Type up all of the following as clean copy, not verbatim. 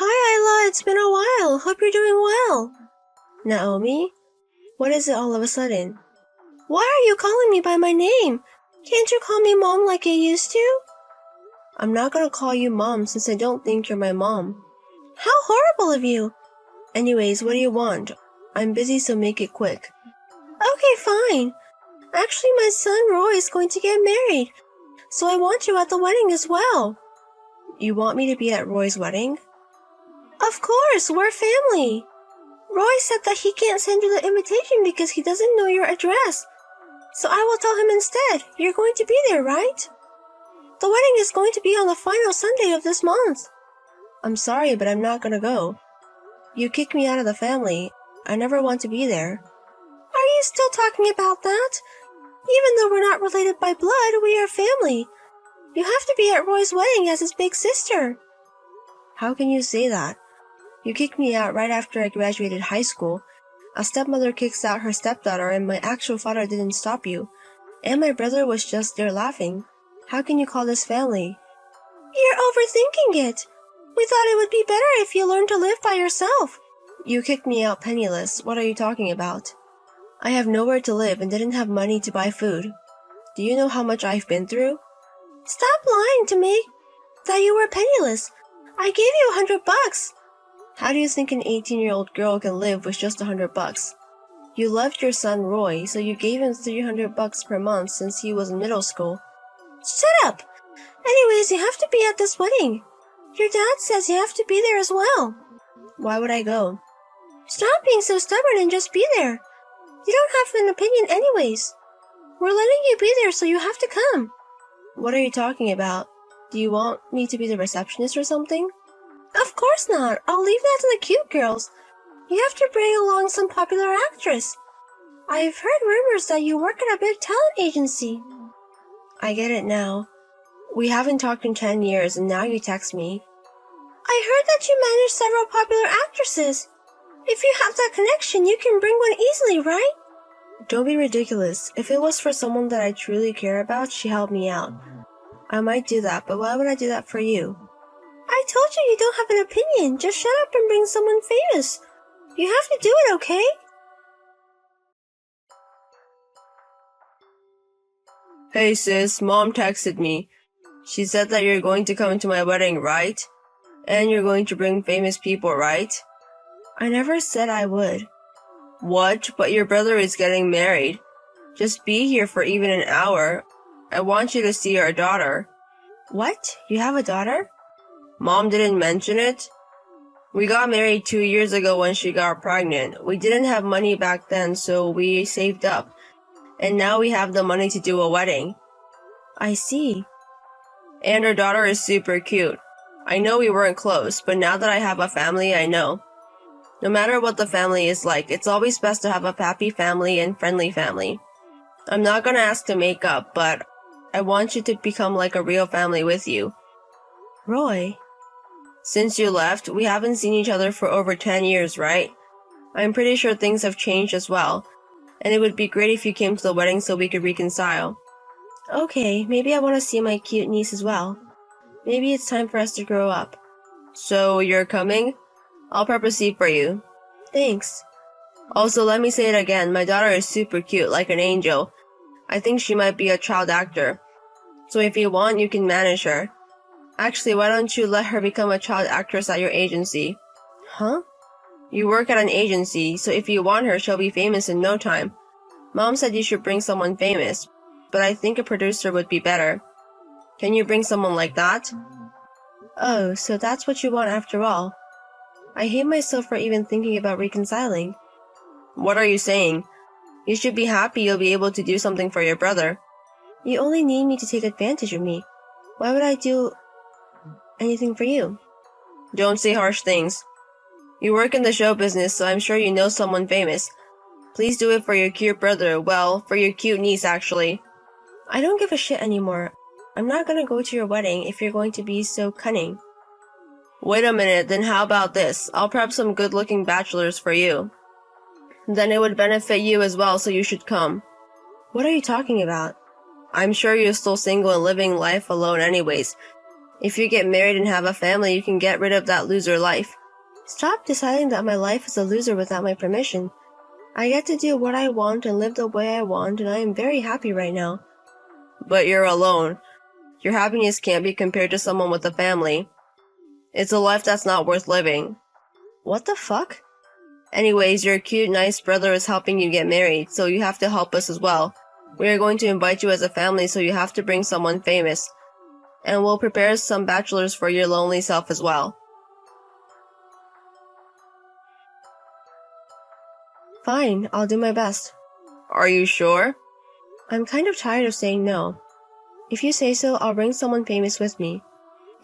Hi, Isla. It's been a while. Hope you're doing well. Naomi? What is it all of a sudden? Why are you calling me by my name? Can't you call me Mom like you used to? I'm not gonna call you Mom since I don't think you're my mom. How horrible of you! Anyways, what do you want? I'm busy, so make it quick. Okay, fine. Actually, my son Roy is going to get married, so I want you at the wedding as well. You want me to be at Roy's wedding? Of course, we're family. Roy said that he can't send you the invitation because he doesn't know your address. So I will tell him instead. You're going to be there, right? The wedding is going to be on the final Sunday of this month. I'm sorry, but I'm not gonna go. You kicked me out of the family. I never want to be there. Are you still talking about that? Even though we're not related by blood, we are family. You have to be at Roy's wedding as his big sister. How can you say that? You kicked me out right after I graduated high school. A stepmother kicks out her stepdaughter, and my actual father didn't stop you. And my brother was just there laughing. How can you call this family? You're overthinking it. We thought it would be better if you learned to live by yourself. You kicked me out penniless. What are you talking about? I have nowhere to live and didn't have money to buy food. Do you know how much I've been through? Stop lying to me. That you were penniless. I gave you $100. How do you think an 18-year-old girl can live with just $100? You loved your son Roy, so you gave him $300 per month since he was in middle school. Shut up! Anyways, you have to be at this wedding. Your dad says you have to be there as well. Why would I go? Stop being so stubborn and just be there. You don't have an opinion anyways. We're letting you be there, so you have to come. What are you talking about? Do you want me to be the receptionist or something? Of course not. I'll leave that to the cute girls. You have to bring along some popular actress. I've heard rumors that you work at a big talent agency. I get it now. We haven't talked in 10 years and now you text me. I heard that you manage several popular actresses. If you have that connection, you can bring one easily, right? Don't be ridiculous. If it was for someone that I truly care about, she helped me out. I might do that, but why would I do that for you? I told you don't have an opinion. Just shut up and bring someone famous. You have to do it, okay? Hey sis, Mom texted me. She said that you're going to come to my wedding, right? And you're going to bring famous people, right? I never said I would. What? But your brother is getting married. Just be here for even an hour. I want you to see our daughter. What? You have a daughter? Mom didn't mention it? We got married 2 years ago when she got pregnant. We didn't have money back then, so we saved up. And now we have the money to do a wedding. I see. And our daughter is super cute. I know we weren't close, but now that I have a family, I know. No matter what the family is like, it's always best to have a happy family and friendly family. I'm not gonna ask to make up, but I want you to become like a real family with you. Roy? Since you left, we haven't seen each other for over 10 years, right? I'm pretty sure things have changed as well, and it would be great if you came to the wedding so we could reconcile. Okay, maybe I want to see my cute niece as well. Maybe it's time for us to grow up. So, you're coming? I'll prep a seat for you. Thanks. Also, let me say it again, my daughter is super cute, like an angel. I think she might be a child actor. So if you want, you can manage her. Actually, why don't you let her become a child actress at your agency? Huh? You work at an agency, so if you want her, she'll be famous in no time. Mom said you should bring someone famous, but I think a producer would be better. Can you bring someone like that? Oh, so that's what you want after all. I hate myself for even thinking about reconciling. What are you saying? You should be happy you'll be able to do something for your brother. You only need me to take advantage of me. Why would I do anything for you? Don't say harsh things. You work in the show business, so I'm sure you know someone famous. Please do it for your cute brother. Well, for your cute niece, actually. I don't give a shit anymore. I'm not gonna go to your wedding if you're going to be so cunning. Wait a minute, then how about this? I'll prep some good-looking bachelors for you. Then it would benefit you as well, so you should come. What are you talking about? I'm sure you're still single and living life alone anyways. If you get married and have a family, you can get rid of that loser life. Stop deciding that my life is a loser without my permission. I get to do what I want and live the way I want, and I am very happy right now. But you're alone. Your happiness can't be compared to someone with a family. It's a life that's not worth living. What the fuck? Anyways, your cute, nice brother is helping you get married, so you have to help us as well. We are going to invite you as a family, so you have to bring someone famous. And we'll prepare some bachelors for your lonely self as well. Fine, I'll do my best. Are you sure? I'm kind of tired of saying no. If you say so, I'll bring someone famous with me.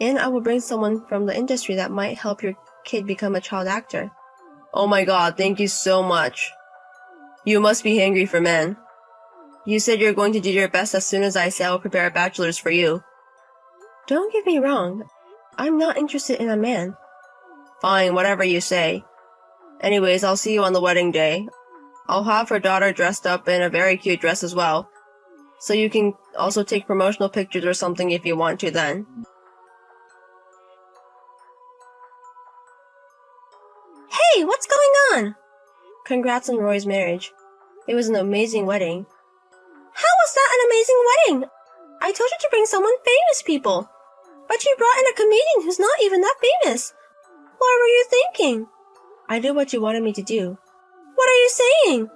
And I will bring someone from the industry that might help your kid become a child actor. Oh my god, thank you so much. You must be hungry for men. You said you're going to do your best as soon as I say I will prepare a bachelor's for you. Don't get me wrong. I'm not interested in a man. Fine, whatever you say. Anyways, I'll see you on the wedding day. I'll have her daughter dressed up in a very cute dress as well. So you can also take promotional pictures or something if you want to then. Hey, what's going on? Congrats on Roy's marriage. It was an amazing wedding. How was that an amazing wedding? I told you to bring someone famous, people. But you brought in a comedian who's not even that famous. What were you thinking? I did what you wanted me to do. What are you saying?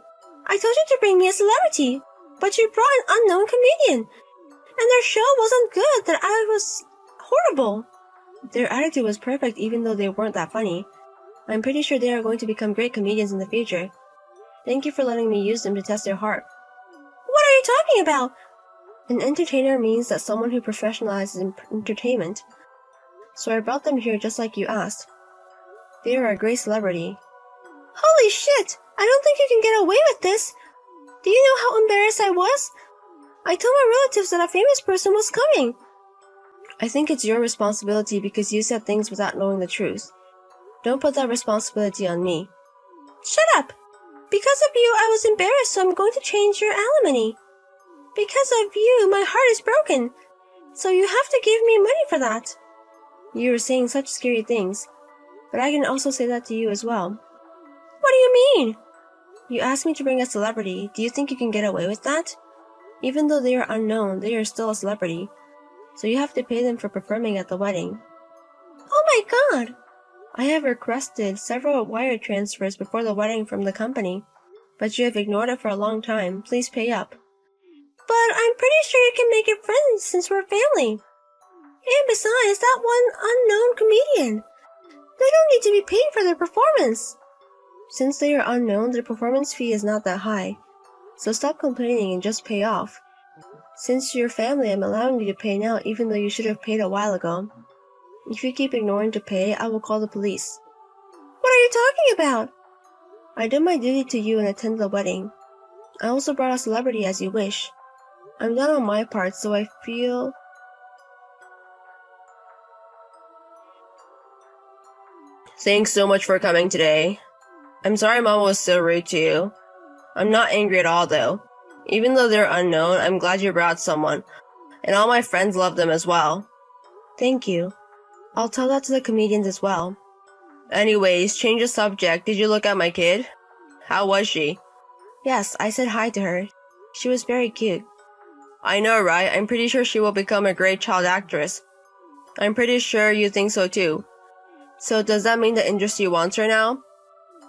I told you to bring me a celebrity, but you brought an unknown comedian. And their show wasn't good, that I was horrible. Their attitude was perfect even though they weren't that funny. I'm pretty sure they are going to become great comedians in the future. Thank you for letting me use them to test their heart. What are you talking about? An entertainer means that someone who professionalizes in entertainment. So I brought them here just like you asked. They are a great celebrity. Holy shit! I don't think you can get away with this! Do you know how embarrassed I was? I told my relatives that a famous person was coming. I think it's your responsibility because you said things without knowing the truth. Don't put that responsibility on me. Shut up! Because of you, I was embarrassed, so I'm going to change your alimony. Because of you, my heart is broken. So you have to give me money for that. You were saying such scary things. But I can also say that to you as well. What do you mean? You asked me to bring a celebrity. Do you think you can get away with that? Even though they are unknown, they are still a celebrity. So you have to pay them for performing at the wedding. Oh my god! I have requested several wire transfers before the wedding from the company, but you have ignored it for a long time. Please pay up. But I'm pretty sure you can make it friends since we're family. And besides, that one unknown comedian. They don't need to be paid for their performance. Since they are unknown, their performance fee is not that high. So stop complaining and just pay off. Since you're family, I'm allowing you to pay now even though you should have paid a while ago. If you keep ignoring to pay, I will call the police. What are you talking about? I did my duty to you and attended the wedding. I also brought a celebrity as you wish. I'm done on my part, so I feel... Thanks so much for coming today. I'm sorry Mama was so rude to you. I'm not angry at all though. Even though they're unknown, I'm glad you brought someone. And all my friends love them as well. Thank you. I'll tell that to the comedians as well. Anyways, change the subject. Did you look at my kid? How was she? Yes, I said hi to her. She was very cute. I know, right? I'm pretty sure she will become a great child actress. I'm pretty sure you think so too. So does that mean the industry wants her now?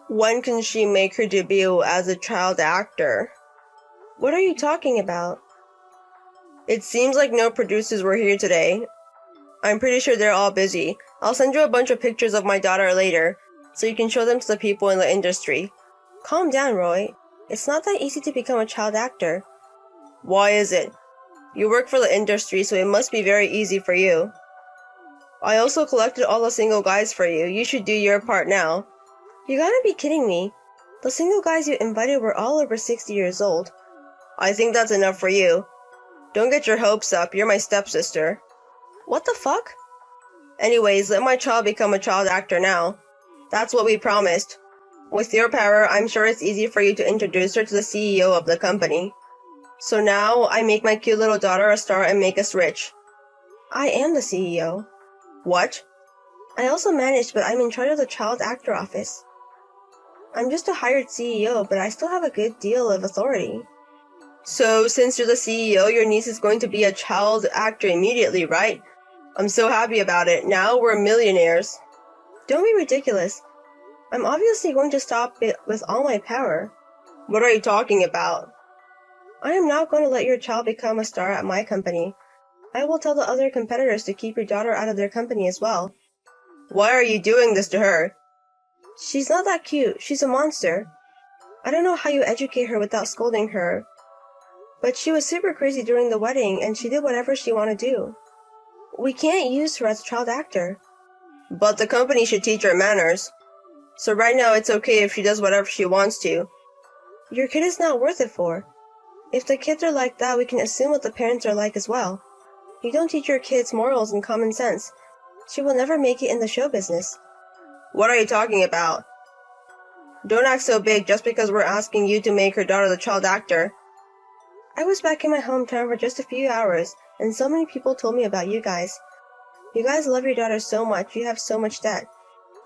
When can she make her debut as a child actor? What are you talking about? It seems like no producers were here today. I'm pretty sure they're all busy. I'll send you a bunch of pictures of my daughter later, so you can show them to the people in the industry. Calm down, Roy. It's not that easy to become a child actor. Why is it? You work for the industry, so it must be very easy for you. I also collected all the single guys for you. You should do your part now. You gotta be kidding me. The single guys you invited were all over 60 years old. I think that's enough for you. Don't get your hopes up. You're my stepsister. What the fuck? Anyways, let my child become a child actor now. That's what we promised. With your power, I'm sure it's easy for you to introduce her to the CEO of the company. So now, I make my cute little daughter a star and make us rich. I am the CEO. What? I also manage, but I'm in charge of the child actor office. I'm just a hired CEO, but I still have a good deal of authority. So, since you're the CEO, your niece is going to be a child actor immediately, right? I'm so happy about it. Now we're millionaires. Don't be ridiculous. I'm obviously going to stop it with all my power. What are you talking about? I am not going to let your child become a star at my company. I will tell the other competitors to keep your daughter out of their company as well. Why are you doing this to her? She's not that cute. She's a monster. I don't know how you educate her without scolding her. But she was super crazy during the wedding, and she did whatever she wanted to do. We can't use her as a child actor. But the company should teach her manners. So right now it's okay if she does whatever she wants to. Your kid is not worth it for. If the kids are like that, we can assume what the parents are like as well. You don't teach your kids morals and common sense. She will never make it in the show business. What are you talking about? Don't act so big just because we're asking you to make her daughter the child actor. I was back in my hometown for just a few hours, and so many people told me about you guys. You guys love your daughter so much, you have so much debt.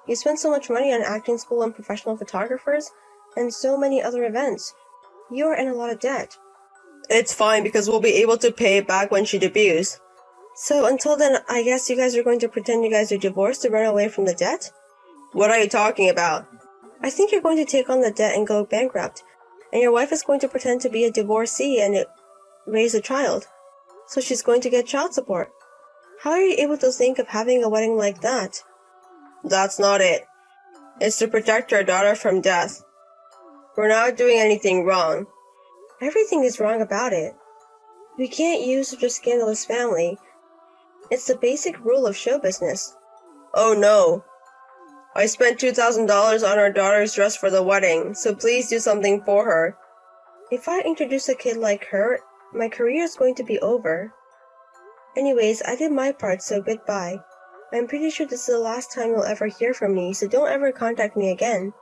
You spend so much money on acting school and professional photographers, and so many other events. You are in a lot of debt. It's fine because we'll be able to pay it back when she debuts. So until then, I guess you guys are going to pretend you guys are divorced to run away from the debt? What are you talking about? I think you're going to take on the debt and go bankrupt, and your wife is going to pretend to be a divorcee and raise a child. So she's going to get child support. How are you able to think of having a wedding like that? That's not it. It's to protect our daughter from death. We're not doing anything wrong. Everything is wrong about it. We can't use such a scandalous family. It's the basic rule of show business. Oh no. I spent $2,000 on our daughter's dress for the wedding, so please do something for her. If I introduce a kid like her, my career is going to be over. Anyways, I did my part, so goodbye. I'm pretty sure this is the last time you'll ever hear from me, so don't ever contact me again.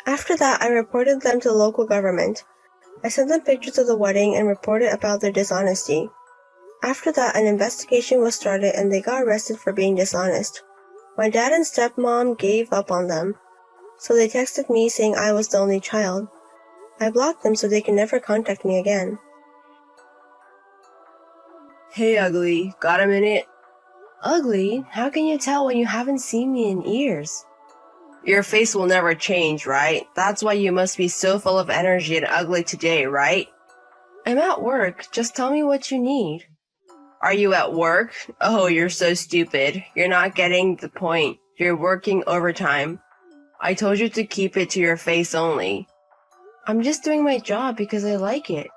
After that, I reported them to the local government. I sent them pictures of the wedding and reported about their dishonesty. After that, an investigation was started and they got arrested for being dishonest. My dad and stepmom gave up on them, so they texted me saying I was the only child. I blocked them so they can never contact me again. Hey, Ugly, got a minute? Ugly? How can you tell when you haven't seen me in years? Your face will never change, right? That's why you must be so full of energy and ugly today, right? I'm at work. Just tell me what you need. Are you at work? Oh, you're so stupid. You're not getting the point. You're working overtime. I told you to keep it to your face only. I'm just doing my job because I like it.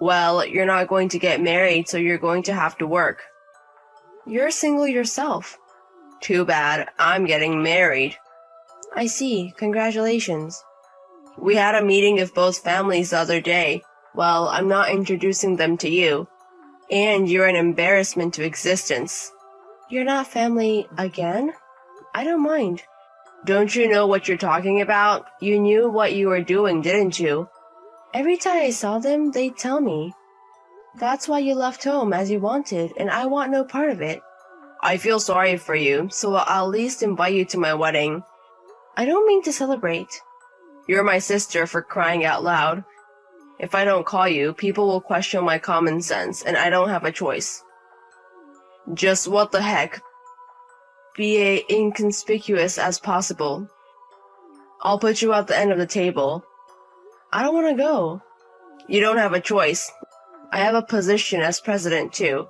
Well, you're not going to get married, so you're going to have to work. You're single yourself. Too bad. I'm getting married. I see. Congratulations. We had a meeting of both families the other day. Well, I'm not introducing them to you. And you're an embarrassment to existence. You're not family again? I don't mind. Don't you know what you're talking about? You knew what you were doing, didn't you? Every time I saw them, they'd tell me. That's why you left home as you wanted, and I want no part of it. I feel sorry for you, so I'll at least invite you to my wedding. I don't mean to celebrate. You're my sister, for crying out loud. If I don't call you, people will question my common sense, and I don't have a choice. Just what the heck? Be as inconspicuous as possible. I'll put you at the end of the table. I don't want to go. You don't have a choice. I have a position as president, too.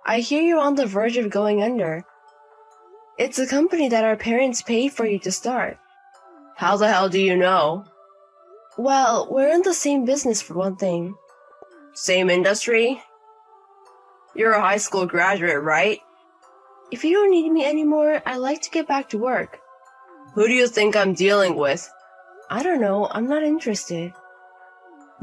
I hear you're on the verge of going under. It's a company that our parents paid for you to start. How the hell do you know? Well, we're in the same business for one thing. Same industry? You're a high school graduate, right? If you don't need me anymore, I'd like to get back to work. Who do you think I'm dealing with? I don't know. I'm not interested.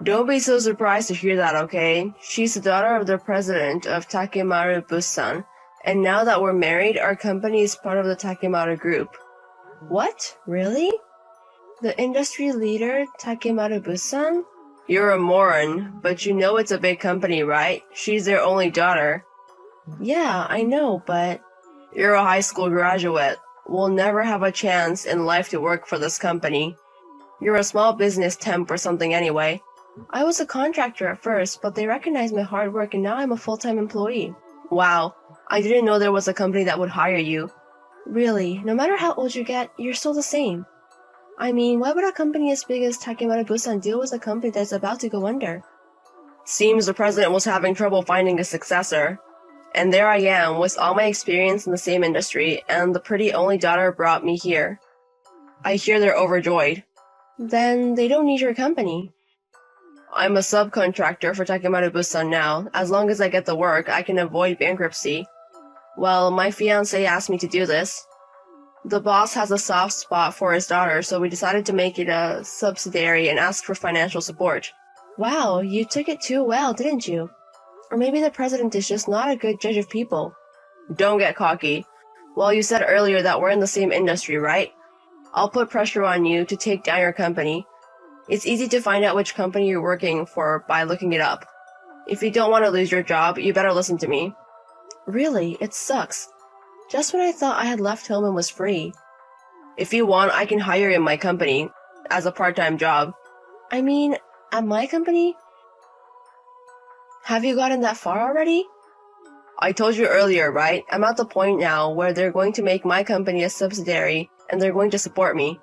Don't be so surprised to hear that, okay? She's the daughter of the president of Takemaru Busan, and now that we're married, our company is part of the Takemaru group. What? Really? The industry leader, Takemaru Busan? You're a moron, but you know it's a big company, right? She's their only daughter. Yeah, I know, but... You're a high school graduate. We'll never have a chance in life to work for this company. You're a small business temp or something anyway. I was a contractor at first, but they recognized my hard work and now I'm a full-time employee. Wow, I didn't know there was a company that would hire you. Really, no matter how old you get, you're still the same. I mean, why would a company as big as Takemura Busan deal with a company that's about to go under? Seems the president was having trouble finding a successor. And there I am, with all my experience in the same industry, and the pretty only daughter brought me here. I hear they're overjoyed. Then they don't need your company. I'm a subcontractor for Takemura Busan now. As long as I get the work, I can avoid bankruptcy. Well, my fiancé asked me to do this. The boss has a soft spot for his daughter, so we decided to make it a subsidiary and ask for financial support. Wow, you took it too well, didn't you? Or maybe the president is just not a good judge of people. Don't get cocky. Well, you said earlier that we're in the same industry, right? I'll put pressure on you to take down your company. It's easy to find out which company you're working for by looking it up. If you don't want to lose your job, you better listen to me. Really, it sucks. Just when I thought I had left home and was free. If you want, I can hire you in my company as a part-time job. I mean, at my company? Have you gotten that far already? I told you earlier, right? I'm at the point now where they're going to make my company a subsidiary and they're going to support me.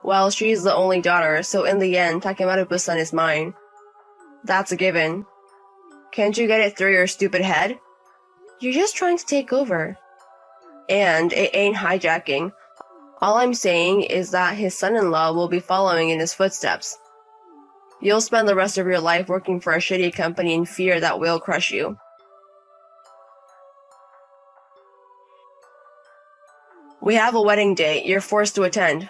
Well, she's the only daughter, so in the end, Takemura Busan is mine. That's a given. Can't you get it through your stupid head? You're just trying to take over. And it ain't hijacking. All I'm saying is that his son-in-law will be following in his footsteps. You'll spend the rest of your life working for a shitty company in fear that will crush you. We have a wedding date. You're forced to attend.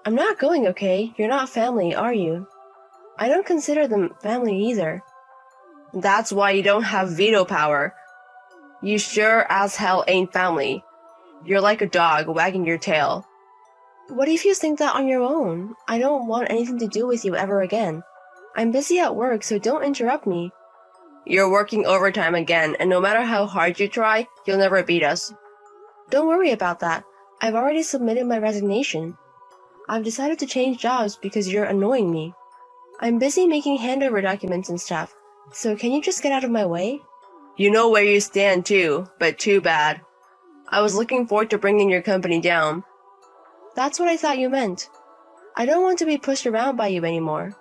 I'm not going, okay? You're not family, are you? I don't consider them family either. That's why you don't have veto power. You sure as hell ain't family. You're like a dog wagging your tail. What if you think that on your own? I don't want anything to do with you ever again. I'm busy at work, so don't interrupt me. You're working overtime again, and no matter how hard you try, you'll never beat us. Don't worry about that. I've already submitted my resignation. I've decided to change jobs because you're annoying me. I'm busy making handover documents and stuff, so can you just get out of my way? You know where you stand too, but too bad. I was looking forward to bringing your company down. That's what I thought you meant. I don't want to be pushed around by you anymore.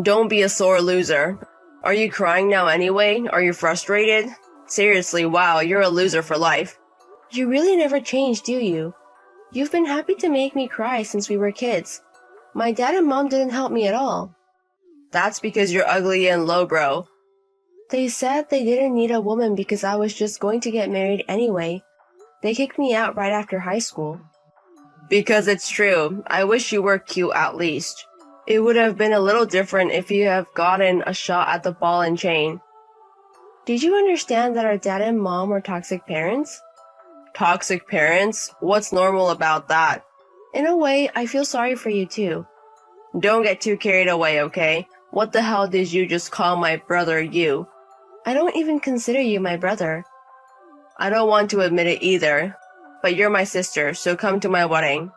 Don't be a sore loser. Are you crying now anyway? Are you frustrated? Seriously, wow, you're a loser for life. You really never change, do you? You've been happy to make me cry since we were kids. My dad and mom didn't help me at all. That's because you're ugly and lowbrow. They said they didn't need a woman because I was just going to get married anyway. They kicked me out right after high school. Because it's true. I wish you were cute at least. It would have been a little different if you have gotten a shot at the ball and chain. Did you understand that our dad and mom were toxic parents? Toxic parents? What's normal about that? In a way, I feel sorry for you too. Don't get too carried away, okay? What the hell did you just call my brother you? I don't even consider you my brother. I don't want to admit it either, but you're my sister, so come to my wedding.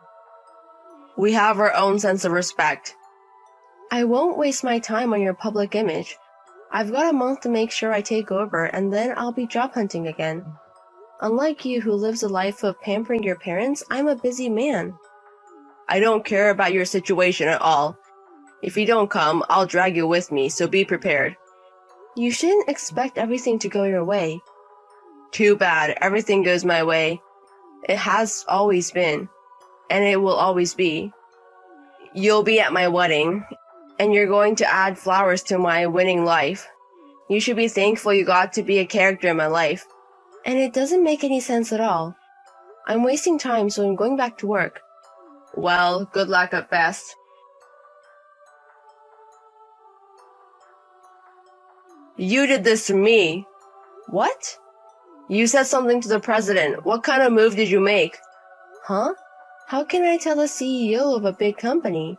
We have our own sense of respect. I won't waste my time on your public image. I've got a month to make sure I take over, and then I'll be job hunting again. Unlike you who lives a life of pampering your parents, I'm a busy man. I don't care about your situation at all. If you don't come, I'll drag you with me, so be prepared. You shouldn't expect everything to go your way. Too bad, everything goes my way. It has always been, and it will always be. You'll be at my wedding, and you're going to add flowers to my winning life. You should be thankful you got to be a character in my life. And it doesn't make any sense at all. I'm wasting time, so I'm going back to work. Well, good luck at best. You did this to me. What? You said something to the president. What kind of move did you make? Huh? How can I tell the CEO of a big company?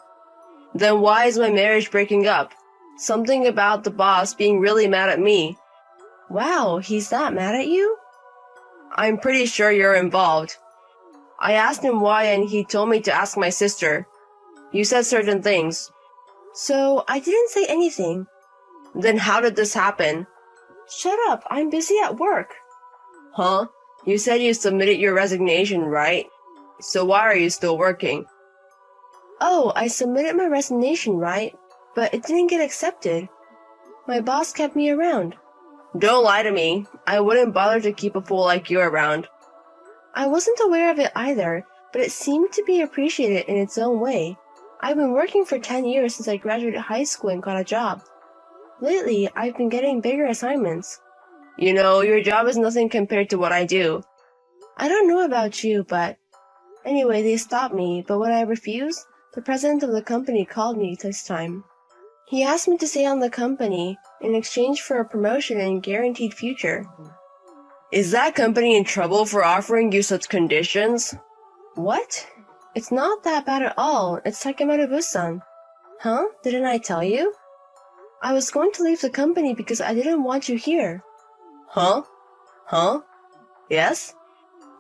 Then why is my marriage breaking up? Something about the boss being really mad at me. Wow, he's that mad at you? I'm pretty sure you're involved. I asked him why and he told me to ask my sister. You said certain things. So, I didn't say anything. Then how did this happen? Shut up, I'm busy at work. Huh? You said you submitted your resignation, right? So why are you still working? Oh, I submitted my resignation, right? But it didn't get accepted. My boss kept me around. Don't lie to me. I wouldn't bother to keep a fool like you around. I wasn't aware of it either, but it seemed to be appreciated in its own way. I've been working for 10 years since I graduated high school and got a job. Lately, I've been getting bigger assignments. You know, your job is nothing compared to what I do. I don't know about you, but... Anyway, they stopped me, but when I refused, the president of the company called me this time. He asked me to stay on the company in exchange for a promotion and guaranteed future. Is that company in trouble for offering you such conditions? What? It's not that bad at all. It's Takemaru-san. Huh? Didn't I tell you? I was going to leave the company because I didn't want you here. Huh? Huh? Yes?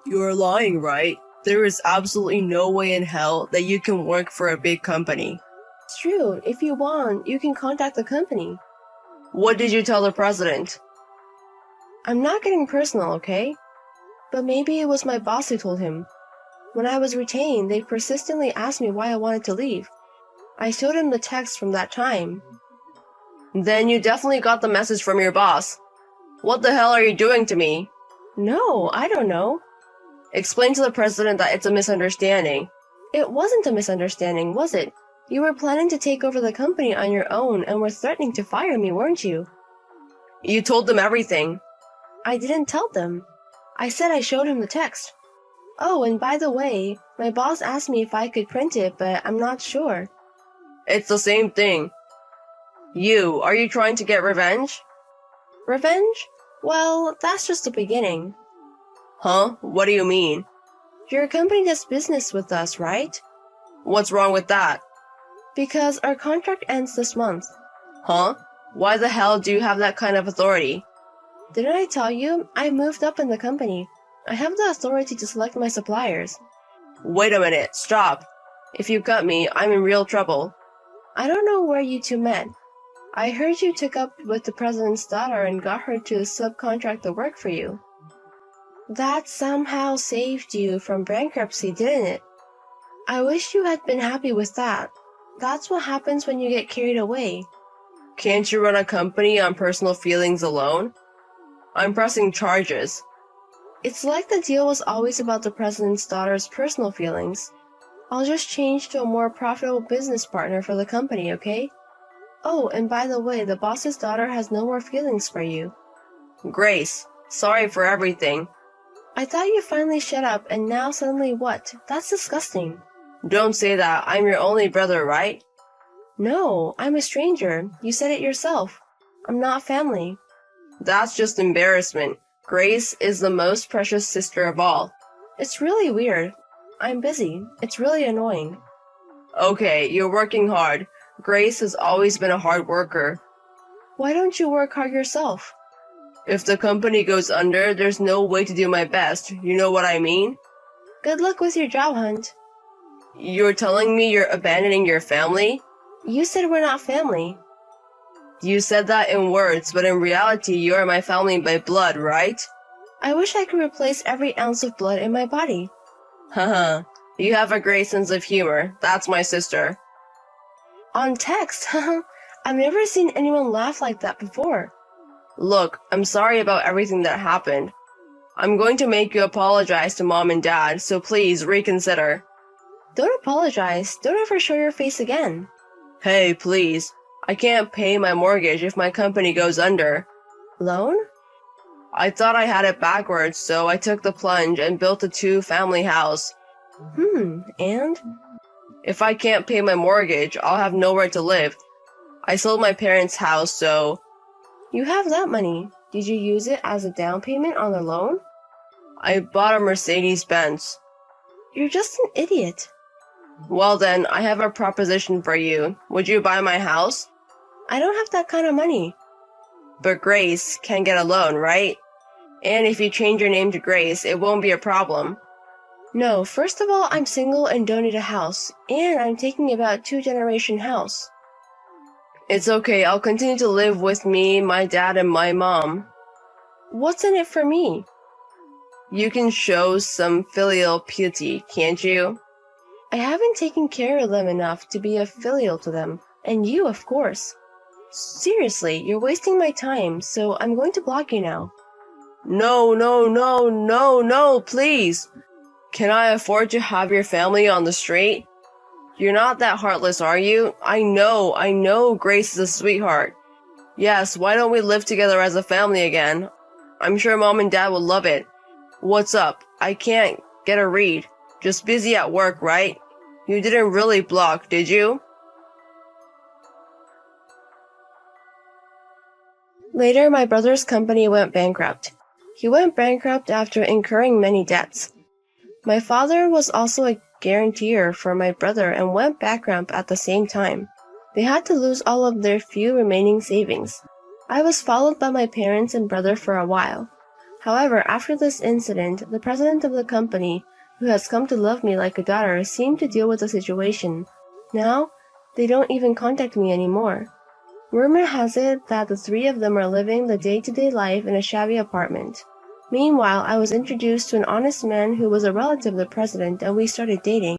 You're lying, right? There is absolutely no way in hell that you can work for a big company. It's true. If you want, you can contact the company. What did you tell the president? I'm not getting personal, okay? But maybe it was my boss who told him. When I was retained, they persistently asked me why I wanted to leave. I showed him the text from that time. Then you definitely got the message from your boss. What the hell are you doing to me? No, I don't know. Explain to the president that it's a misunderstanding. It wasn't a misunderstanding, was it? You were planning to take over the company on your own and were threatening to fire me, weren't you? You told them everything. I didn't tell them. I said I showed him the text. Oh, and by the way, my boss asked me if I could print it, but I'm not sure. It's the same thing. Are you trying to get revenge? Revenge? Well, that's just the beginning. Huh? What do you mean? Your company does business with us, right? What's wrong with that? Because our contract ends this month. Huh? Why the hell do you have that kind of authority? Didn't I tell you? I moved up in the company. I have the authority to select my suppliers. Wait a minute, stop. If you cut me, I'm in real trouble. I don't know where you two met. I heard you took up with the president's daughter and got her to subcontract the work for you. That somehow saved you from bankruptcy, didn't it? I wish you had been happy with that. That's what happens when you get carried away. Can't you run a company on personal feelings alone? I'm pressing charges. It's like the deal was always about the president's daughter's personal feelings. I'll just change to a more profitable business partner for the company, okay? Oh, and by the way, the boss's daughter has no more feelings for you. Grace, sorry for everything. I thought you finally shut up, and now suddenly what? That's disgusting. Don't say that. I'm your only brother, right? No, I'm a stranger. You said it yourself. I'm not family. That's just embarrassment. Grace is the most precious sister of all. It's really weird. I'm busy. It's really annoying. Okay, you're working hard. Grace has always been a hard worker. Why don't you work hard yourself? If the company goes under, there's no way to do my best. You know what I mean? Good luck with your job hunt. You're telling me you're abandoning your family? You said we're not family. You said that in words, but in reality, you are my family by blood, right? I wish I could replace every ounce of blood in my body. Haha, you have a great sense of humor. That's my sister. On text, haha. I've never seen anyone laugh like that before. Look, I'm sorry about everything that happened. I'm going to make you apologize to Mom and Dad, so please reconsider. Don't apologize. Don't ever show your face again. Hey, please. I can't pay my mortgage if my company goes under. Loan? I thought I had it backwards, so I took the plunge and built a 2-family house. And? If I can't pay my mortgage, I'll have nowhere to live. I sold my parents' house, so... You have that money. Did you use it as a down payment on the loan? I bought a Mercedes-Benz. You're just an idiot. Well then, I have a proposition for you. Would you buy my house? I don't have that kind of money. But Grace can get a loan, right? And if you change your name to Grace, it won't be a problem. No, first of all, I'm single and don't need a house, and I'm taking about 2-generation house. It's okay, I'll continue to live with me, my dad, and my mom. What's in it for me? You can show some filial piety, can't you? I haven't taken care of them enough to be a filial to them, and you, of course. Seriously, you're wasting my time, so I'm going to block you now. No, please! Can I afford to have your family on the street? You're not that heartless, are you? I know Grace is a sweetheart. Yes, why don't we live together as a family again? I'm sure Mom and Dad will love it. What's up? I can't get a read. Just busy at work, right? You didn't really block, did you? Later, my brother's company went bankrupt. He went bankrupt after incurring many debts. My father was also a guarantor for my brother and went bankrupt at the same time. They had to lose all of their few remaining savings. I was followed by my parents and brother for a while. However, after this incident, the president of the company, who has come to love me like a daughter, seemed to deal with the situation. Now, they don't even contact me anymore. Rumor has it that the three of them are living the day-to-day life in a shabby apartment. Meanwhile, I was introduced to an honest man who was a relative of the president, and we started dating.